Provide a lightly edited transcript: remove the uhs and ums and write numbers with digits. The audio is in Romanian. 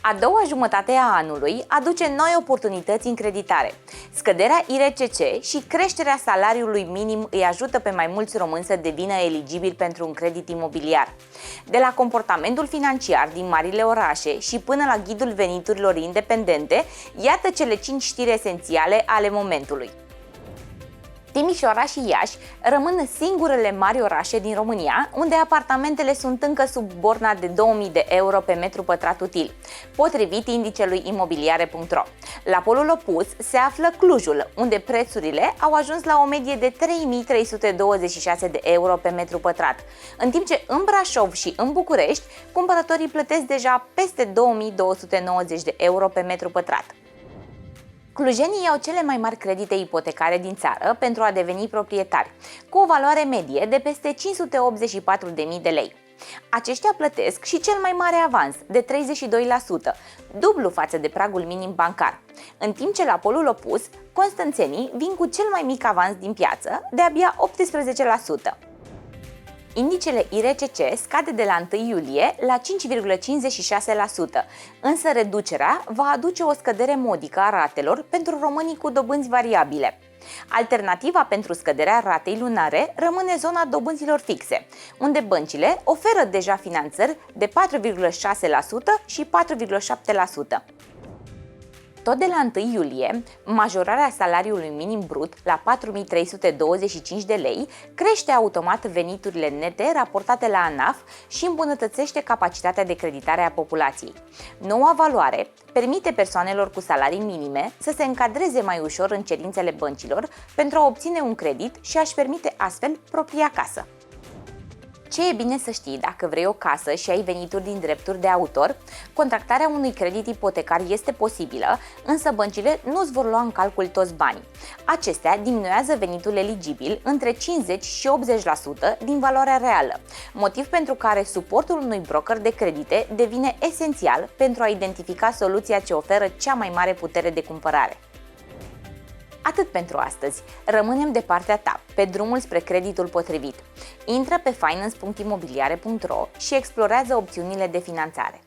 A doua jumătate a anului aduce noi oportunități în creditare. Scăderea IRCC și creșterea salariului minim îi ajută pe mai mulți români să devină eligibili pentru un credit imobiliar. De la comportamentul financiar din marile orașe și până la ghidul veniturilor independente, iată cele 5 știri esențiale ale momentului. Timișoara și Iași rămân singurele mari orașe din România unde apartamentele sunt încă sub borna de 2000 de euro pe metru pătrat util, potrivit indicelui imobiliare.ro. La polul opus se află Clujul, unde prețurile au ajuns la o medie de 3326 de euro pe metru pătrat, în timp ce în Brașov și în București cumpărătorii plătesc deja peste 2290 de euro pe metru pătrat. Clujenii au cele mai mari credite ipotecare din țară pentru a deveni proprietari, cu o valoare medie de peste 584.000 de lei. Aceștia plătesc și cel mai mare avans, de 32%, dublu față de pragul minim bancar, în timp ce la polul opus, constanțenii vin cu cel mai mic avans din piață, de abia 18%. Indicele IRCC scade de la 1 iulie la 5,56%, însă reducerea va aduce o scădere modică a ratelor pentru românii cu dobânzi variabile. Alternativa pentru scăderea ratei lunare rămâne zona dobânzilor fixe, unde băncile oferă deja finanțări de 4,6% și 4,7%. Tot de la 1 iulie, majorarea salariului minim brut la 4.325 de lei crește automat veniturile nete raportate la ANAF și îmbunătățește capacitatea de creditare a populației. Noua valoare permite persoanelor cu salarii minime să se încadreze mai ușor în cerințele băncilor pentru a obține un credit și a-și permite astfel propria casă. Ce e bine să știi dacă vrei o casă și ai venituri din drepturi de autor? Contractarea unui credit ipotecar este posibilă, însă băncile nu îți vor lua în calcul toți banii. Acestea diminuează venitul eligibil între 50 și 80% din valoarea reală, motiv pentru care suportul unui broker de credite devine esențial pentru a identifica soluția ce oferă cea mai mare putere de cumpărare. Atât pentru astăzi. Rămânem de partea ta, pe drumul spre creditul potrivit. Intră pe finance.imobiliare.ro și explorează opțiunile de finanțare.